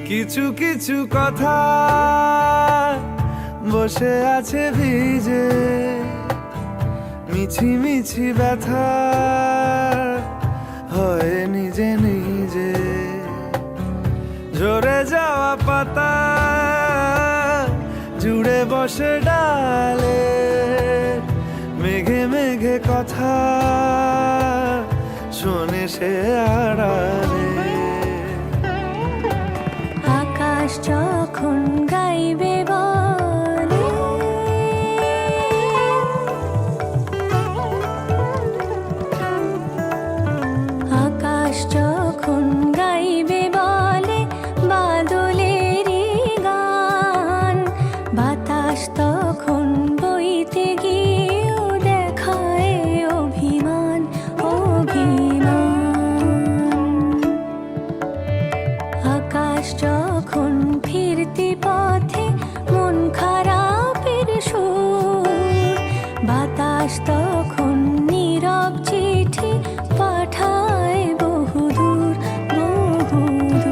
কিছু কিছু কথা বসে আছে ভিজে, মিছি মিছি ব্যথা হয় নিজে নিজে। ঝরে যাওয়া পাতা জুড়ে বসে ডালে, মেঘে মেঘে কথা শোনে সে আড়ালে। আকাশ যখন গাইবে বলে, আকাশ যখন গাইবে বলে বাদলেরই গান, বাতাস তখন বইতে গিয়েও দেখায় অভিমান অভিমান। আকাশ যখন ফিরতি পথে মন খারাপের সুর, বাতাস তখন নীরব চিঠি পাঠায় বহুদূর বহুদূর।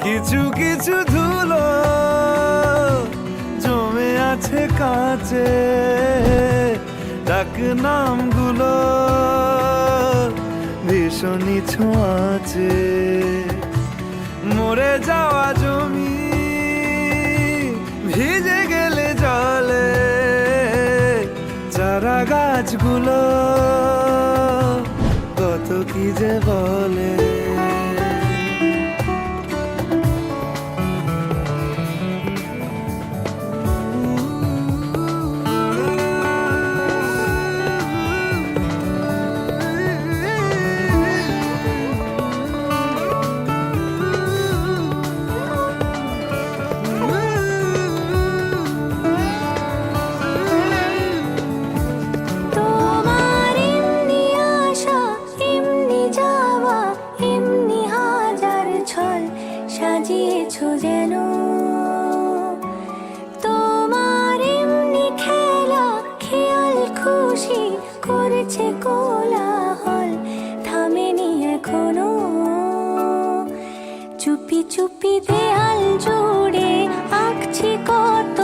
কিছু কিছু ধুলো জমে আছে কাছে, ডাক নামগুলো ভীষণই ছোঁয়াচে। মরে যাওয়া জমি ভিজে গেলে জলে, চারা গাছগুলো কত কি যে বলে। তোমার এমনি আশা এমনি যাওয়া, এমনি হাজার ছল সাজিয়েছো যেন। তোমার এমনি খেলা খেয়াল খুশি করেছে কোলাহল, থামেনি এখনো। চুপি চুপি দেয়াল জুড়ে আঁকছি কত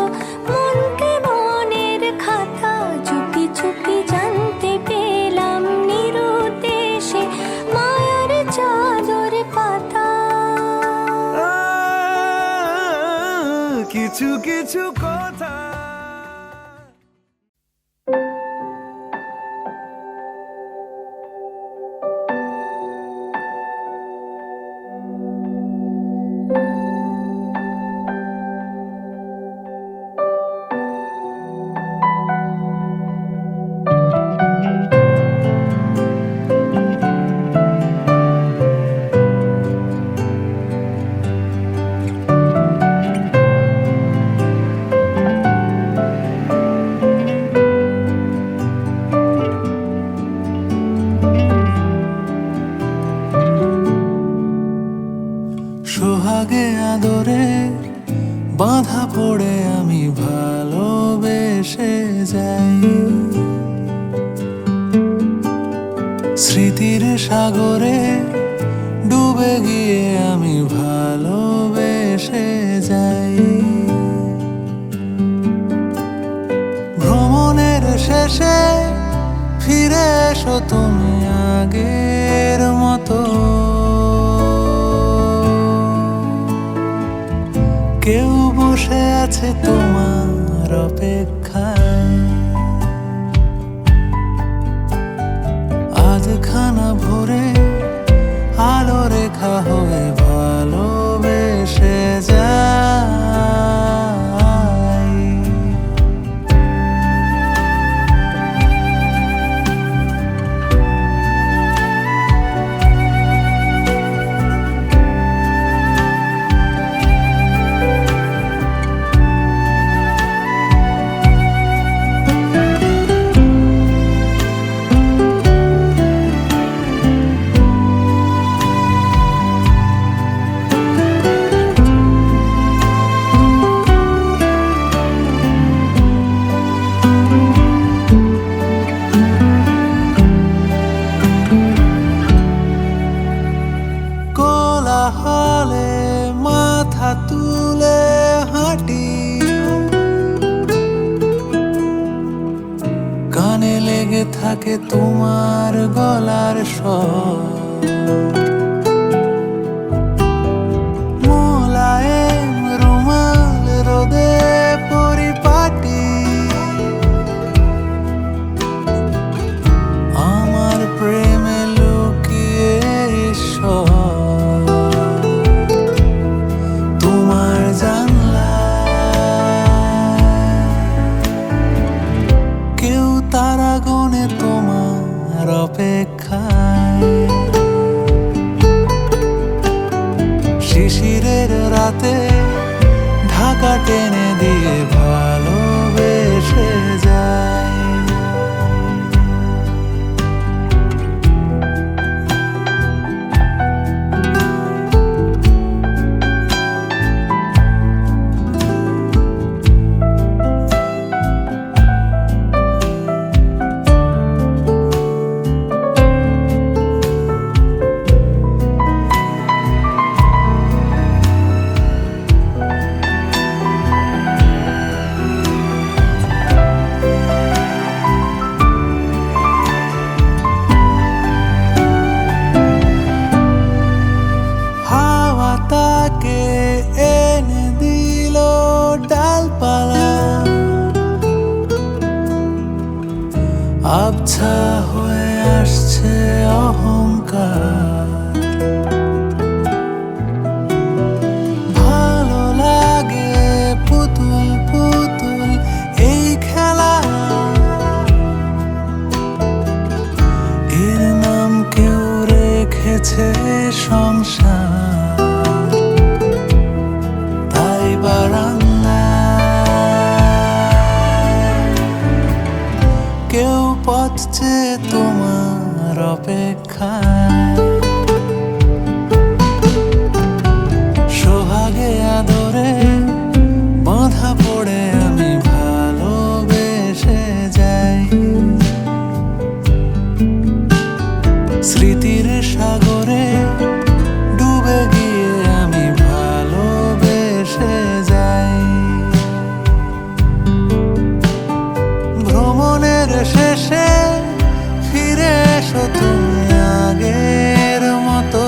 মনকে মনের খাতা, চুপি চুপি জানতে পেলাম নিরুদ্দেশে মায়ার চাদর পাতা। কিছু কিছু কথা সোহাগে আদরে বাঁধা পড়ে আমি ভালোবেসে যাই, স্মৃতির সাগরে ডুবে গিয়ে আমি ভালোবেসে যাই। ভ্রমণের শেষে ফিরে এসো তুমি আগের মতো, কেউ বসে আছে তোমার অপেক্ষায়। আধখানা ভরে আলো রেখা হয়ে ভালোবেসে যাই। থাকে তোমার গলার স্বর। মোলায়েম রুমাল রোদে পরিপাটি, আমার প্রেমে লুকিয়ে ঈশ্বর। তোমার কেউ তারা গনে তোমার অপেক্ষায়। শিশিরের রাতে ঢাকা টেনে দিয়ে ভালোবেসে যায়। তাকে এনে দিল ডালপালা, আবছা হয়ে আসছে অহংকার। ভালো লাগে পুতুল পুতুল এই খেলা, এর নাম কেউ রেখেছে সংসার। কেউ পথ চেয়ে তোমার অপেক্ষায়। সোহাগে আদরে বাঁধা পড়ে আমি ভালোবেসে যাই। স্মৃতির সাগরে ডুবে গিয়ে আমি ভালোবেসে যাই। ভ্রমণের শেষে ফিরে এসো তুমি আগের মতো।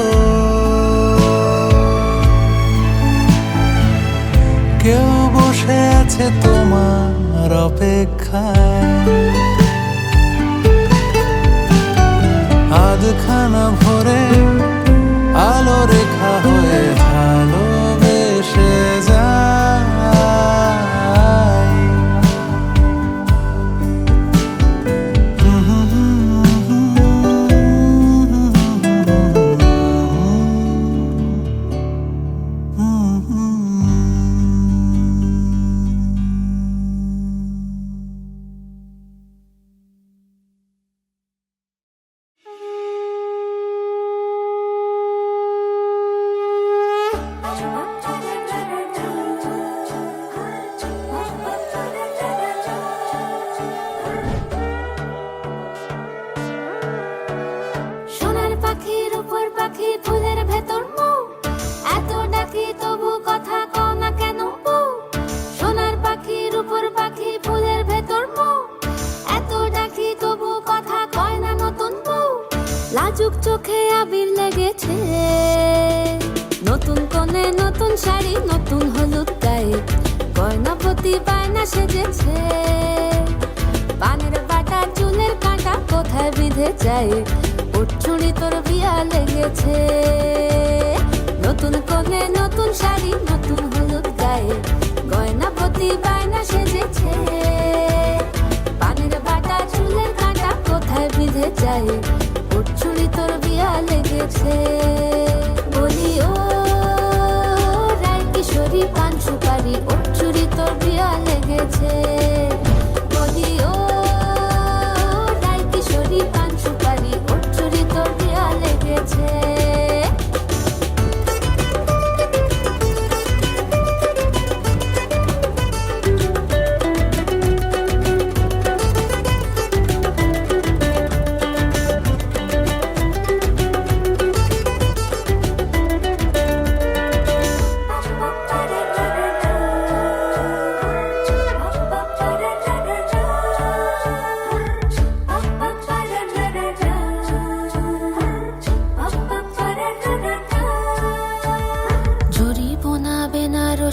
কেউ বসে আছে তোমার অপেক্ষায়। আধখানা ভরে আলো রেখা হয়ে ভালোবেসে যায়। সোনার পাখির উপর পাখি ফুলের ভেতর মৌ, এত ডাকি তবু কথা কও না কেন বউ। সোনার পাখির উপর পাখি ফুলের ভেতর মৌ, এত ডাকি তবু কথা কয় না নতুন বউ। লাজুক চোখে আবির লেগেছে, নতুন কোণে নতুন শাড়ি নতুন হলুদ গায়ে, গয়না প্রতি বায়না সেজেছে। পানের বাটা চুলের কাঁটা কোথায় বিঁধে যায়, উঠছুড়ি তোর বিয়া লেগেছে। নতুন কোণে নতুন শাড়ি নতুন হলুদ গায়ে, গয়না প্রতি বায়না সেজেছে। পানের বাটা চুলের কাঁটা কোথায় বিঁধে যায়, উঠছুড়ি তোর বিয়া লেগেছে। বলি ও রায় কিশোরী পান সুপারি, উঠছুড়ি তোর বিয়া লেগেছে। বলি ও রায় কিশোরী পান সুপারি, উঠছুড়ি তোর বিয়া লেগেছে।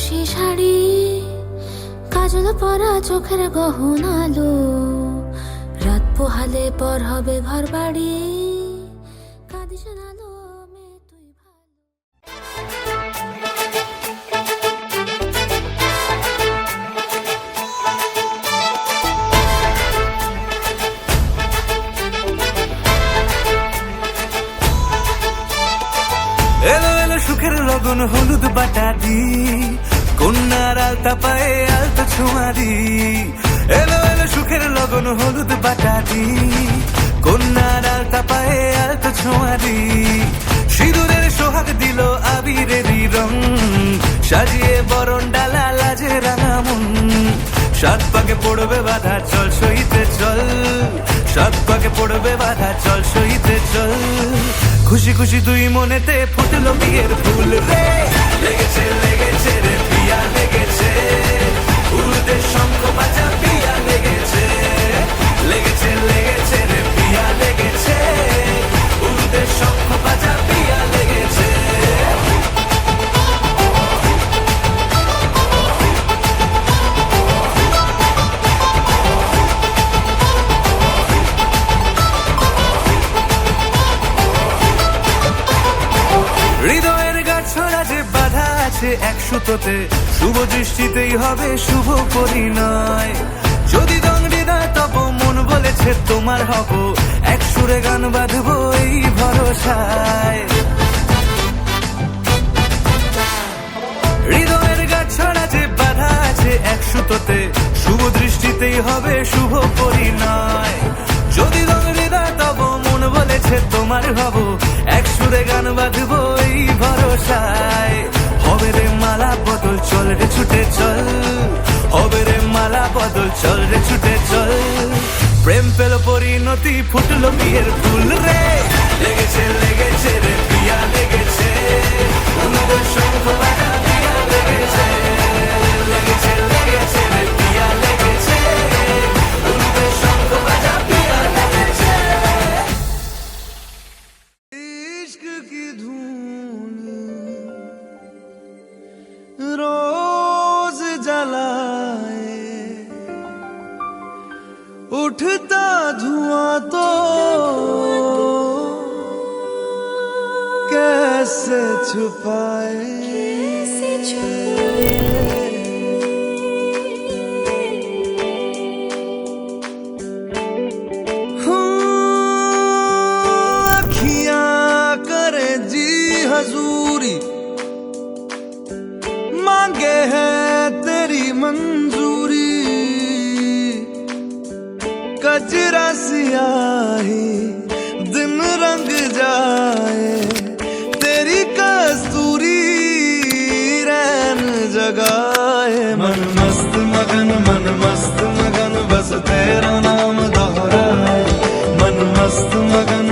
বেনারসি শাড়ি, কাজল পরা চোখের গহনালো, রাত পোহালে পর হবে ঘর বাড়ি, কাঁদিস না লো মেয়ে তুই ভালো। এলো এলো সুখের লগন হলুদ বাটা দি, কন্যার আলতা পায়ে আলতা ছোঁয়া দি। এলো এলো সুখের লগন হলুদ বাটা দি, কন্যার আলতা পায়ে আলতা ছোঁয়া দি। সিঁদুরের সোহাগ দিল আবিরেরই রং, সাজিয়ে বরণ ডালা লাজে রাঙা মন। সাত পাকে পড়বে বাধা চল সইতে চল, সাত পাকে পড়বে বাধা চল সইতে চল। খুশি খুশি দুই মনেতে ফুটলো বিয়ের ফুল রে, লেগেছে লেগেছে রে পিয়া লেগেছে, উড়তে শঙ্খ বাজা পিয়া লেগেছে, লেগেছে লেগেছে রে পিয়া লেগেছে, উড়তে শঙ্খ বাজা পিয়া লেগেছে। হৃদয়ের গাছড়া যে বাধা আছে এক সুতোতে, শুভ দৃষ্টিতেই হবে শুভ পরিণয়। যদি দংডি দেয় তব মন বলেছে তোমার হব, এক সুরে গান বাঁধবো এই ভরসায়। হৃদয়ের গাছড়া যে বাধা আছে এক সুতোতে, শুভ দৃষ্টিতেই হবে শুভ পরিণয়। যদি দংডি দেয় তব মন বলেছে তোমার হব, এক সুরে গান বাঁধবো এই ভরসায়। হবে রে মালা বদল চল রে ছুটে চল, হবে রে মালা বদল চল রে ছুটে চল। প্রেম পেল পরিণতি ফুটলো বিয়ের ফুল রে, লেগেছে লেগেছে রে পিয়া লেগেছে, উনদের শঙ্খ বাজা পিয়া লেগেছে, লেগেছে লেগেছে রে পিয়া লেগেছে, উনদের শঙ্খ বাজা পিয়া লেগেছে। इश्क की धूल रोज जलाए, उठता धुआं तो कैसे छुपाए। हजूरी मांगे है तेरी मंजूरी, कजरा सियाही दिन रंग जाए, तेरी कस्तूरी रैन जगाए। मन मस्त मगन बस तेरा नाम दोहराए, मन मस्त मगन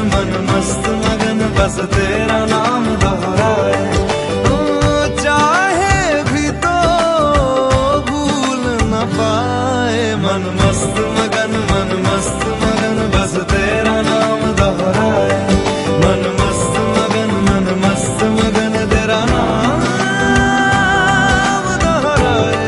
बस तेरा नाम दोहराए। चाहे भी तो भूल न पाए, मन मस्त मगन बस तेरा नाम दोहराए, मन मस्त मगन तेरा नाम दोहराए।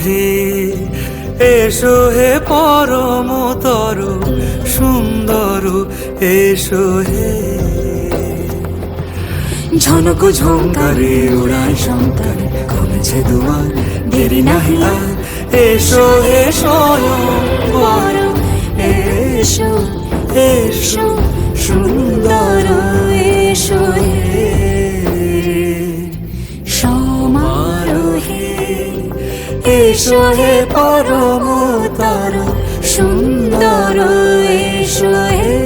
হে এসো হে পরমতর সুন্দর এসো হে। ঝনক ঝঙ্কারে উড়ায় শঙ্কারে কমেছে দুয়ার, দেরি নাহি আর এসো হে স্বয়ংবর এসো এসো সুন্দর এসো হে। সমারোহে এসো হে পরমতর সুন্দর এসো হে।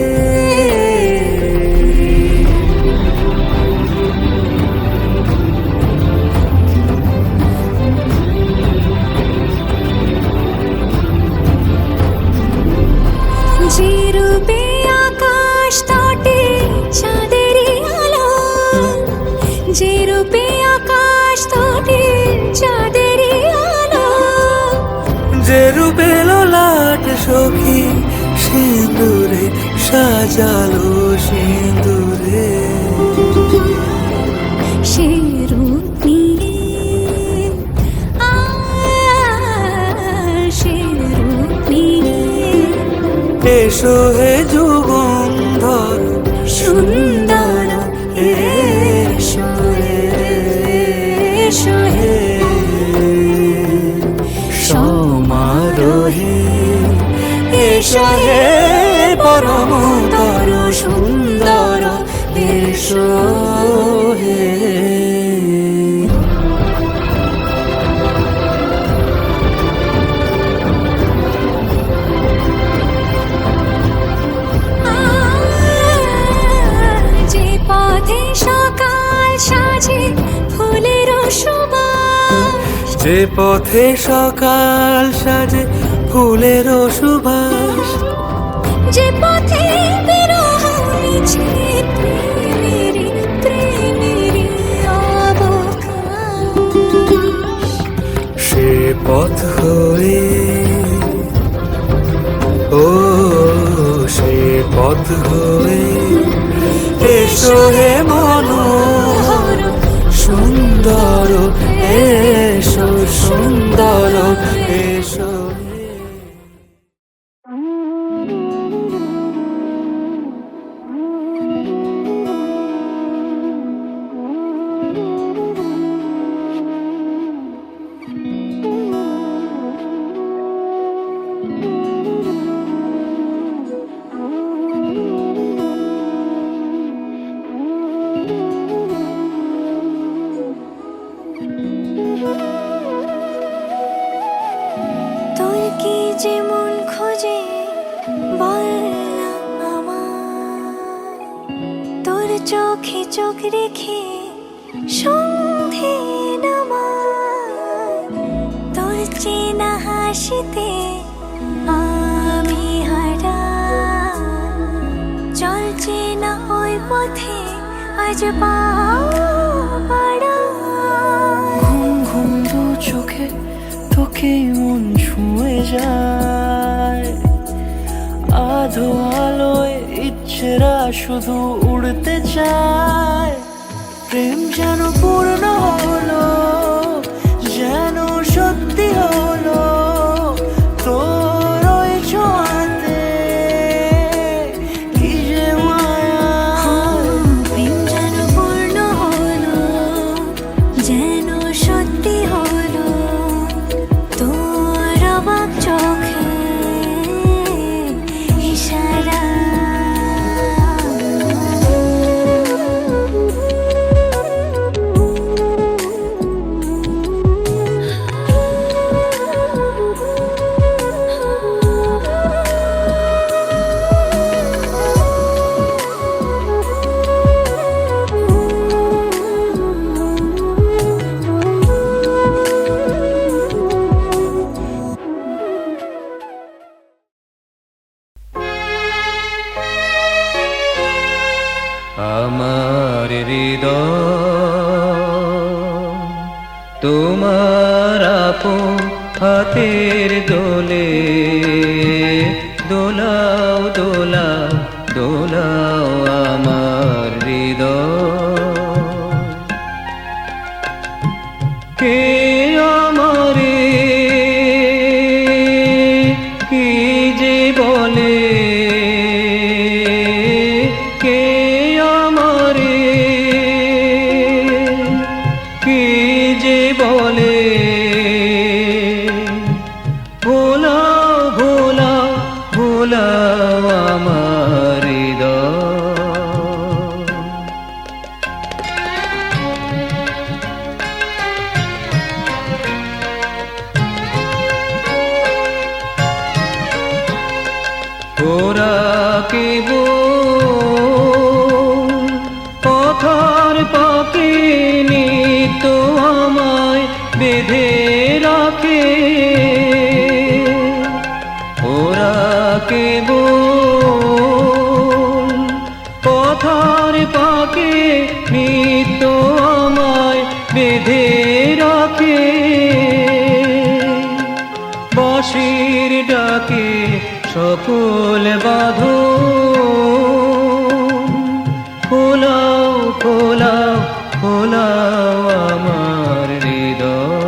যে রূপে আকাশ তটে চাঁদেরই আলো, যে রূপে আকাশ তটে চাঁদেরই আলো, যে রূপে ললাট সখী সিঁদুরে সাজালো সিঁদুরে। সে রূপ নিয়ে সে রূপ নিয়ে এসো হে যুগন্ধর সুন্দর এসো এসো হে। সমারোহে এসো হে পরমতর সুন্দর এসো হে। যে পথে সকাল সাজে ফুলের সুবাস, যে পথে সকাল সাজে ফুলের সুবাস, যে পথে বিরহ মিছে প্রেমেরই প্রেমেরই অবকাশ, সে পথ হয়ে ও সে পথ হয়ে এসো হে মনোহর সুন্দর এসো সুন্দর এসো হে। তোর কি যে মন খোঁজে বল না আমায়, তোর চোখে চোখ রেখে সন্ধে নামায়, তোর চেনা হাসিতে আমি হারাই, চল চেনা ওই পথে আজ পাও বাড়াই। ঘুম ঘুম দু চোখে তোকে মন ছুঁয়ে যায়, আধো আলোয় ইচ্ছেরা শুধু উড়তে চায়। প্রেম যেন পূর্ণ হলো, যেন সত্যি হলো তোর ওই ছোঁয়াতে, কি যে মায়া। প্রেম যেন পূর্ণ হলো, যেন সত্যি হলো তোর অবাক চোখে ইশারা। আমার হৃদয় তোমার আপন হাতের দোলে দোলাও দোলাও দোলাও আমার হৃদয় কে আমারে ওরা কেবল পথর পাখি নিত্য আমায় বেঁধে রাখে ওরা কেবল পথর পাখি নিত্য আমায় বেঁধে রাখে বাঁশির ডাকে সকল বাঁধন খোলাও খোলাও খোলাও আমার হৃদয়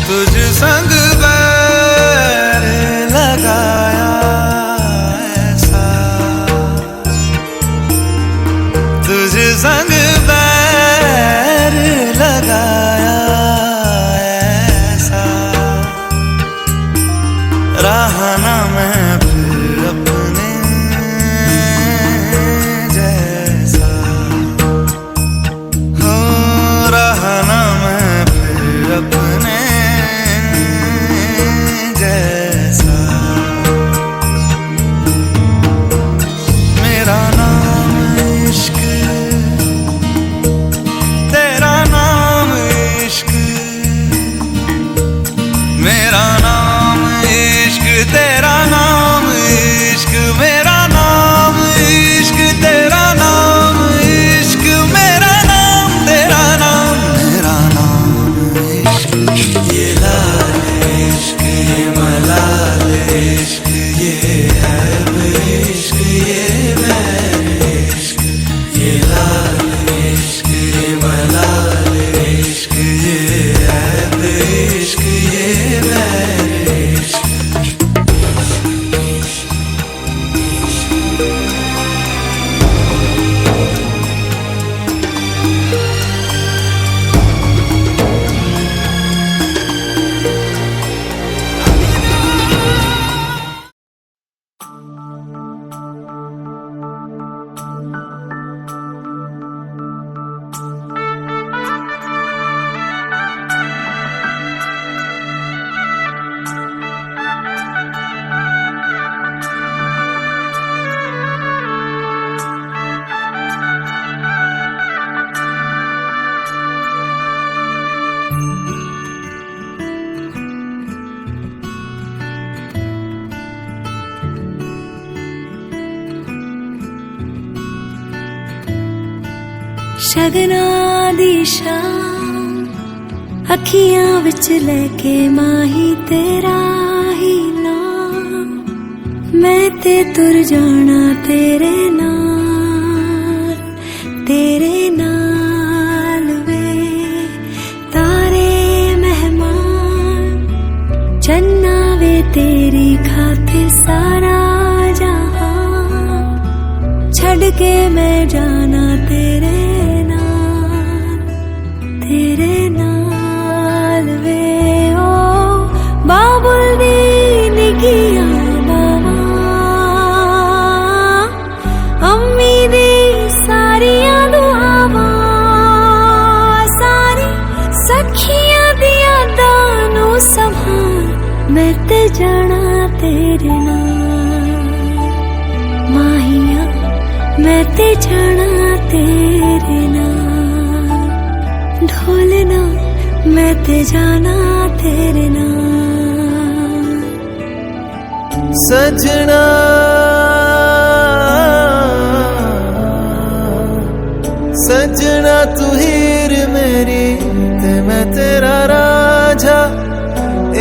तुझ संग बैर लगाया ऐसा तुझ संग बैर लगाया ऐसा रहा ना मैं फिर अपने जैसा हो रहा ना मैं फिर अपने मेरा नाम इश्क तेरा नाम इश्क मेरा नाम इश्क तेरा नाम इश्क मेरा नाम इश्क तेरा नाम इश्क मेरा नाम तेरा नाम मेरा नाम इश्क ये लाल इश्क ये मलाल इश्क ये है इश्क ये मेरे इश्क ये लाल इश्क ये मलाल इश्क ये है इश्क ये मेरे इश्क शगना दी शाम अखियां विच लेके माही तेरा ही नाम मैं ते तुर जाना तेरे नाल वे तारे मेहमान चन्ना वे तेरी खातिर सारा जहां छड़ के मैं जाना तेरे नाल वे ओ बाबुल दी निकिया बाबा अम्मी दी सारियां दुआवां सारी सखियां दी यादां नूं संभाल मैं ते जाना तेरे नाल माहिया मैं ते जाना तेरे नाल ढोलना मैं ते जाना तेरे नाल सजना सजना तू हीर मेरी ते मैं तेरा राजा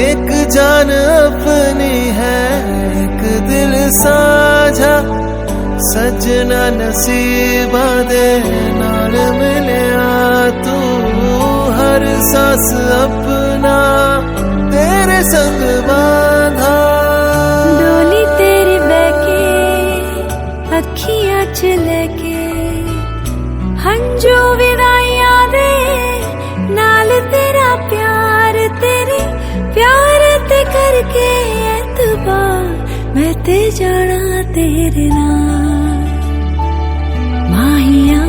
एक जान अपनी है एक दिल साझा सजना नसीबा दे नाल मिलिया तू हर सांस अपना तेरे संग बांधा डोली तेरी बहके अखियां च लेके हंजू विदाइयां दे नाल तेरा प्यार तेरे प्यार ते करके एतबार मैं ते जाना तेरे नाल माहिया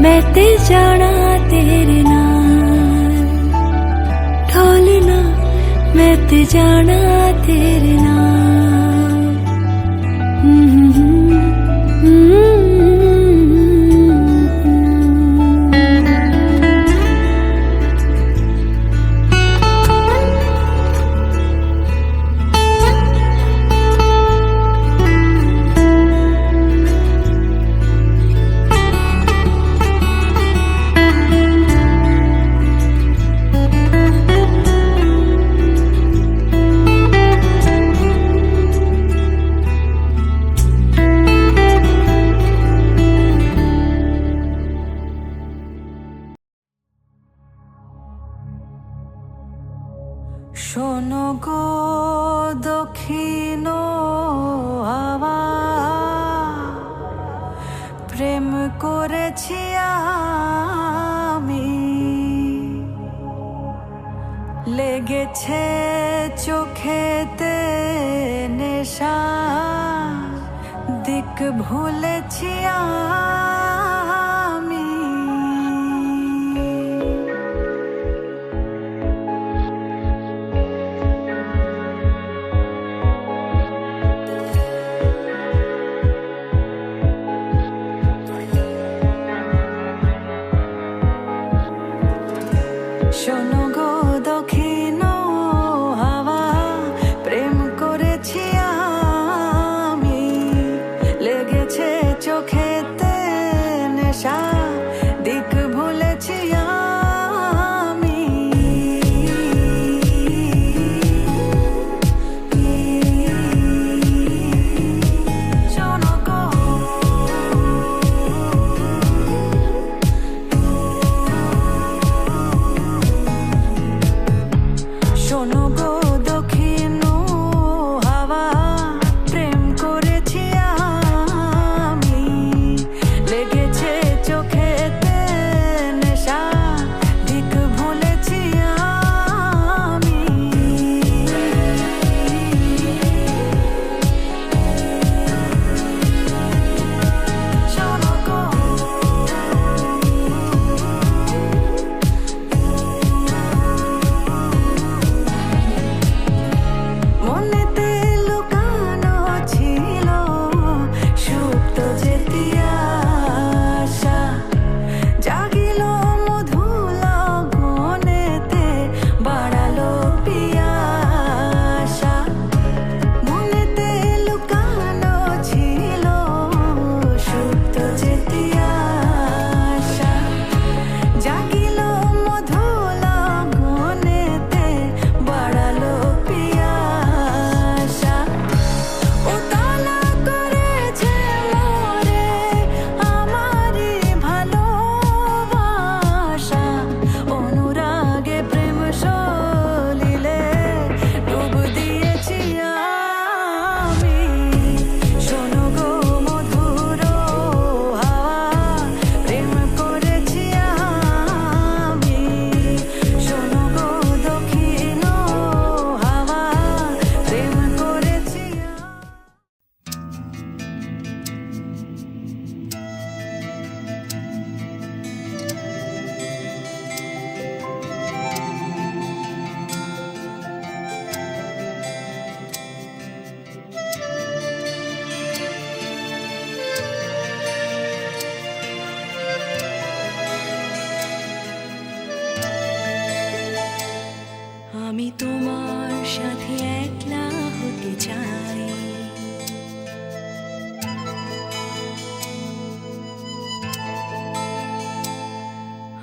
मैं ते जाना तेरे नाल ढोलना मैं ते जाना तेरे नाल শোনো গো দক্ষিণ হাওয়া প্রেম করেছি আমি লেগেছে চোখেতে নেশা দিক ভুলেছি আমি শোনো গো দক্ষিণ হাওয়া প্রেম করেছি আমি লেগেছে চোখেতে নেশা দিক ভুলেছি আমি শোনো গো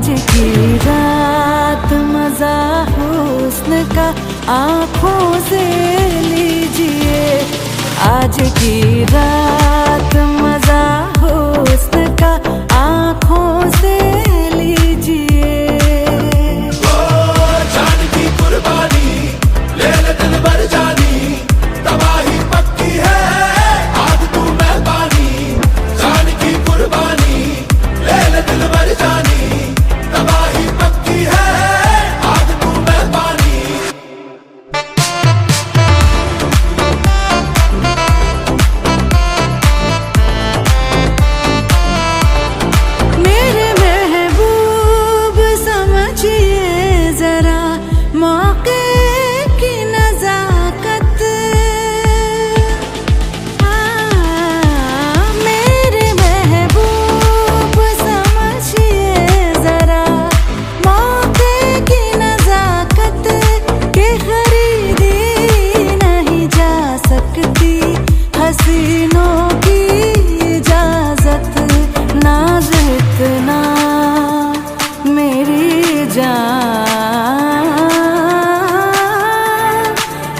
आज की रात मजा हुस्न का आंखों से लीजिए, आज की रात मजा हुस्न का आंखों से लीजिए। जान की कुर्बानी ले ले दिल भर जानी, तबाही पक्की है आज तू मेहरबानी। जान की कुर्बानी ले ले दिल भर जानी, तबाही पक्की है आज तू मेहरबानी। मेरे महबूब समझिए जरा मौके की नजाकत, मेरे महबूब समझिए जरा मौके की नजाकत के खरीदी नहीं जा सकती हसीनों की इजाजत। नाज इतना मेरी जान,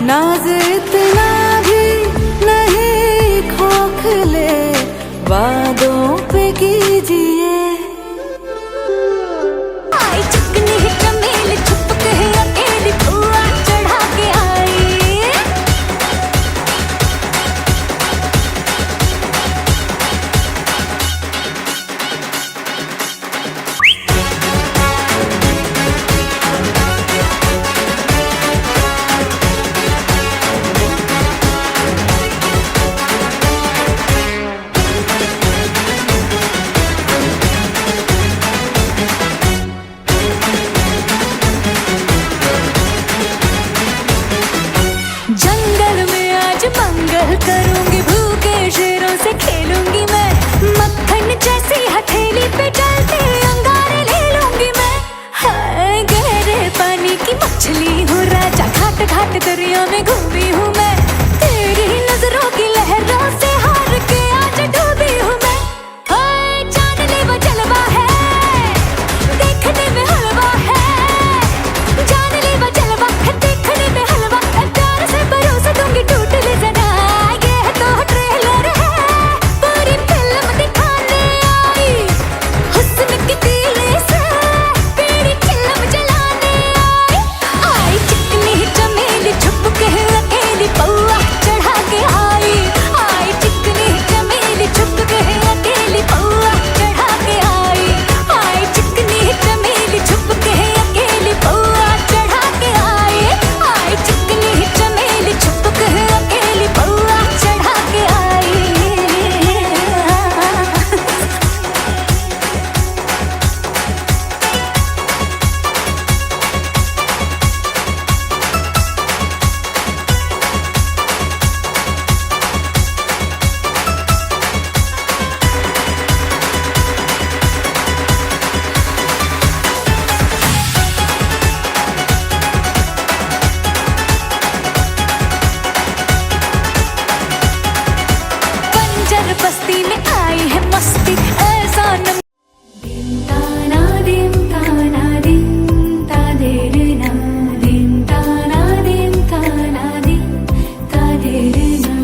नाज इतना भी नहीं खोखले वादों पे कीजिए। आई चिकनी चमेली छुप के अकेली पुआ चढ़ा के आई, जंगल में आज मंगल करूंगी, भूखे शेरों से खेलूंगी मैं, मक्खन जैसी हथेली पे चलते अंगारे ले लूंगी मैं। हाय गहरे पानी की मछली हूँ राजा, घाट घाट दरिया में घूमी हूँ मैं, तेरी नजरों की लहरों से हार के आज डूबी हूँ मैं। हाय जानलेवा जलवा है देखने में हलवा है, जानलेवा जलवा है देखने में हलवा, प्यार से भरोसा दूंगी टूट ले जरा। ये तो ट्रेलर है पूरी फिल्म दिखाने आई, हुस्न की तीली से पीड़ी चिलम जलाने आई। आई चिकनी चमेली छुप के अकेली पौआ चढ़ा के आई, आई चिकनी चमेली छुप के अकेली पौआ चढ़ा के आई, आई चिकनी चमेली छुप के अकेली पौआ चढ़ा के आई, आई चिकनी चमेली छुप के अकेली पौआ चढ़ा के आई। बंजर बस्ती में आई है मस्ती ऐसा न दिन ताना दिन ताना दिन ता देर ना, दिन ताना दिन ताना दिन ता देर ना।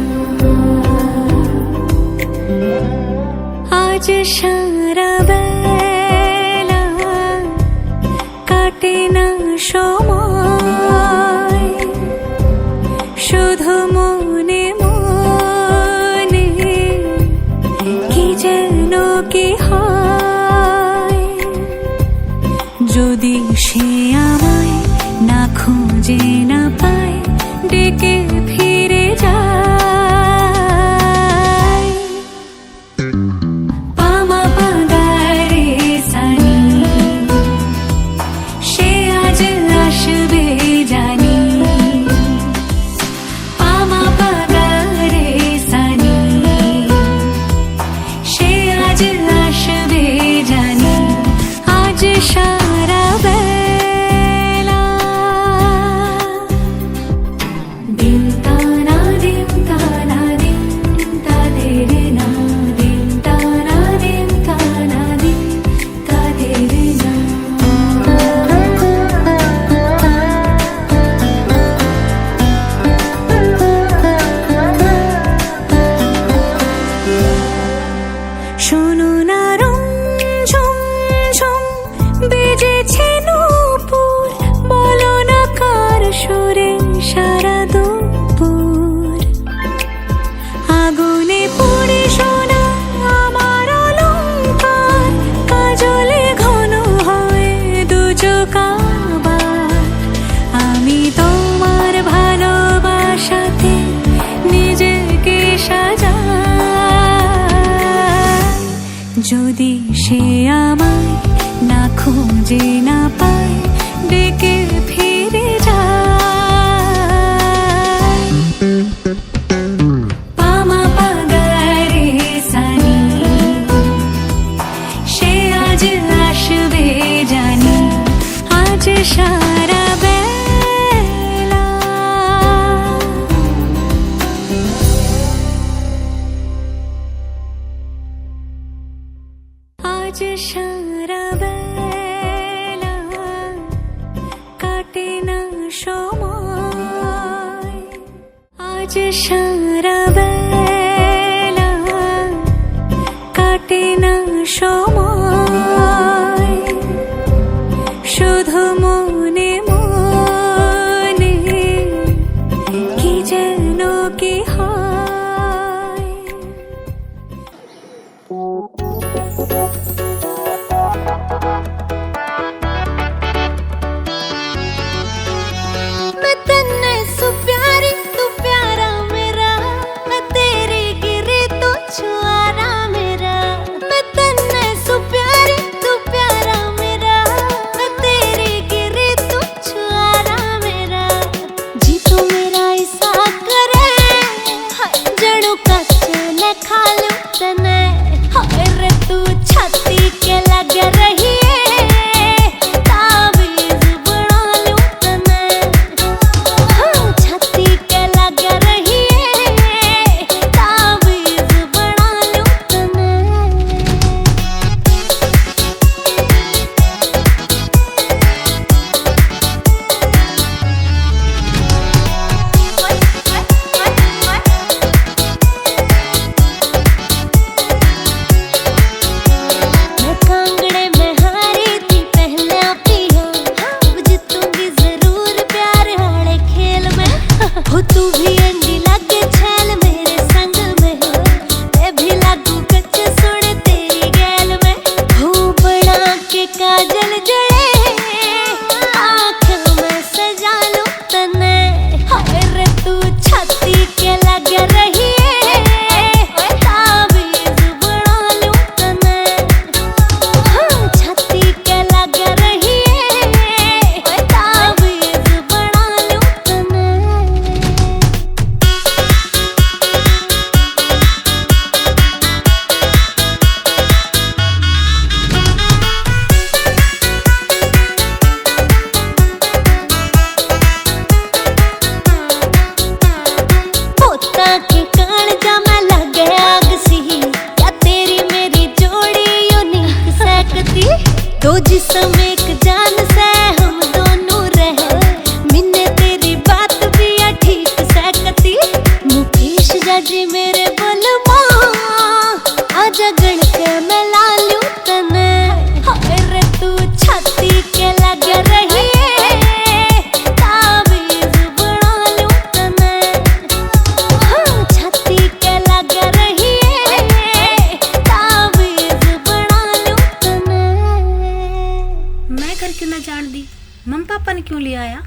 आज सारा बेला काटे ना সময়, শুধু মনে মনে কি যেন কি হয়, যদি সে আমায় না খুঁজে না পায় ডেকে ফিরে যায়। পামা পাগারে সানি সে আজ আসবে জানি, পামা পাগারে সানি সে আজ আসবে জানি। আজ সারা বেলা दिन ताना दिन ताना दिन ता तेरे ना, दिन ताना दिन ताना दिन ता तेरे ना। খুঁজে না পায় ডেকে ফিরে যায় পামা পাগারে সানি সে আজ আসবে জানি আজ সারা বেলা আজ সারা বেলা কাটে না সময় আজ সারা বেলা কাটে না সময় শুধু মনে মনে কি যেন কি হয় मैं तन्ने सु प्यारी तू प्यारा मेरा मैं तेरे गिरे तो छुआरा मेरा मैं तन्ने सु प्यारी तू प्यारा मेरा मैं तेरे गिरे तो छुआरा मेरा जी तू मेरा ऐसा करे हाय जड़ू कच्चे न खा लूं तने हाय रे तू छाती के लग रही तू भी अंडी लागे छैल मेरे संग में मैं भी लागू कच्चे सुने तेरी गैल में हो बड़ा के काजल जड़े आँख में सजा लूं तने हाय रे तू छाती के लग रही ताबीज़ बना लूं तने छाती के लग रही ताबीज़ बना लूं तने पोता के कान जमा लग आग सी या तेरी मेरी जोड़ी यूनिक सकती दो जिस्म एक जान से हम दोनों रहे मिन्ने तेरी बात भी या ठीक सकती मुकेश जाजी मेरे बलमा आजा गण के मैं ला लूं तने हाय रे तू छाती के लग रही ताबीज़ बना लूं तने छाती के लग रही ताबीज़ बना लूं तने मैं घर क्यों ना जान दी मम्मी पापा ने क्यों ले आया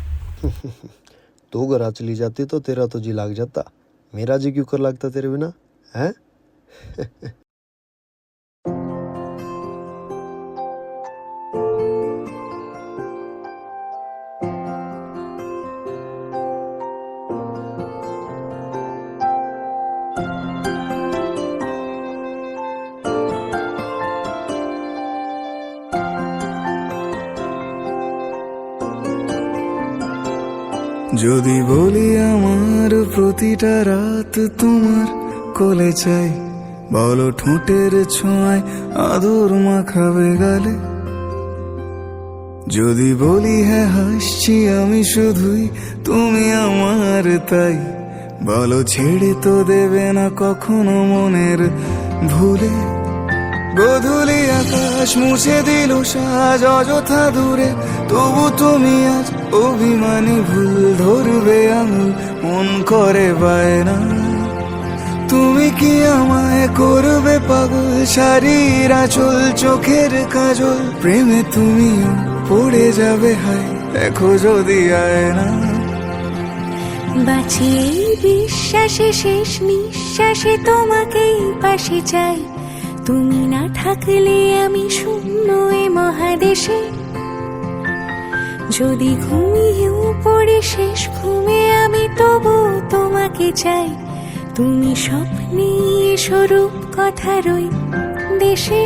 तू घर चली जाती तो तेरा तो जी लाग जाता मेरा जी क्यों कर लगता तेरे बिना हैं যদি বলি আমার প্রতিটা রাত তোমার কোলে চাই বলো ঠোঁটের ছোঁয়ায় আদর মাখাবে গালে যদি বলি হ্যাঁ হাসছি আমি শুধুই তুমি আমার তাই বলো ছেড়ে তো দেবে না কখনো মনের ভুলে গোধূলি আকাশ মুছে দিল সাজ অযথা দূরে তবু তুমি আজ অভিমানী ভুল ধরবে আঙুল মন করে বায়না তুমি কি আমায় করবে পাগল শাড়ির আঁচল চোখের কাজল প্রেমে তুমিও পড়ে যাবে হায় দেখো যদি আয়না বাঁচি এই বিশ্বাসে শেষ নিঃশ্বাসে তোমাকেই পাশে চাই তুমি না থাকলে আমি শূন্য এ মহাদেশে যদি ঘুমিয়েও পড়ে শেষ ঘুমে আমি তবু তোমাকে চাই, তুমি স্বপ্নে স্বরূপ কথারই দেশে।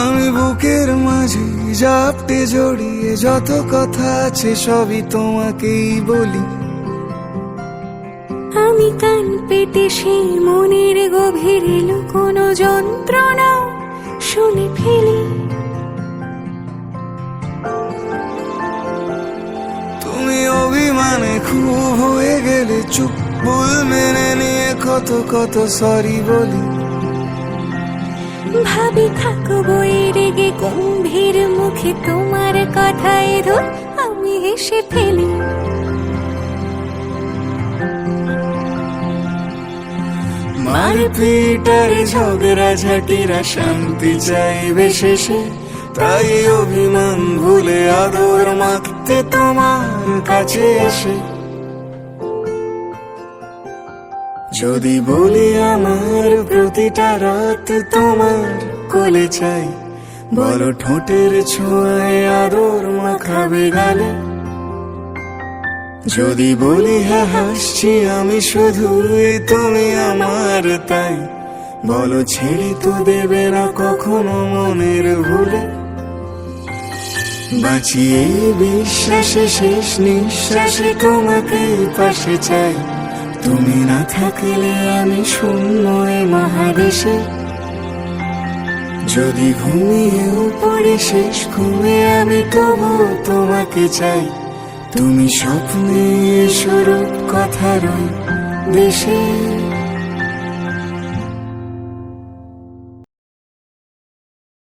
আমি বুকের মাঝে জাপটে জড়িয়ে যত কথা আছে সবই তোমাকেই বলি। আমি কান পেতে সেই মনের গভীরে লুকোনো যন্ত্রণা শুনে ফেলি। তুমি অভিমানে খুব হয়ে গেলে চুপ, ভুল মেনে নিয়ে কত কত সরি বলি। ভাবি থাকবো এই রেগে গম্ভীর মুখে তোমার কথায় ধর আমি হেসে ফেলি। মারপিট আর ঝগড়া ঝাঁটিরা শান্তি চাইবে শেষে, তাই অভিমান ভুলে আদর মাখতে তোমার কাছে এসে। যদি বলি আমার প্রতিটা রাত তোমার কোলে চাই, বলো ঠোঁটের ছোঁয়ায় আদর মাখাবে গালে। যদি বলি হ্যাঁ হাসছি আমি শুধুই তুমি আমার তাই, বলো ছেড়ে তো দেবে না কখনো মনের ভুলে। বাঁচিয়ে বিশ্বাসে শেষ নিঃশ্বাসে তোমাকে পাশে চাই, তুমি না থাকলে আমি শূন্য এ মহাদেশে। যদি ঘুমিয়েও পড়ে শেষ ঘুমে আমি তবু তোমাকে চাই, তুমি স্বপ্নে স্বরূপ কথারই দেশে।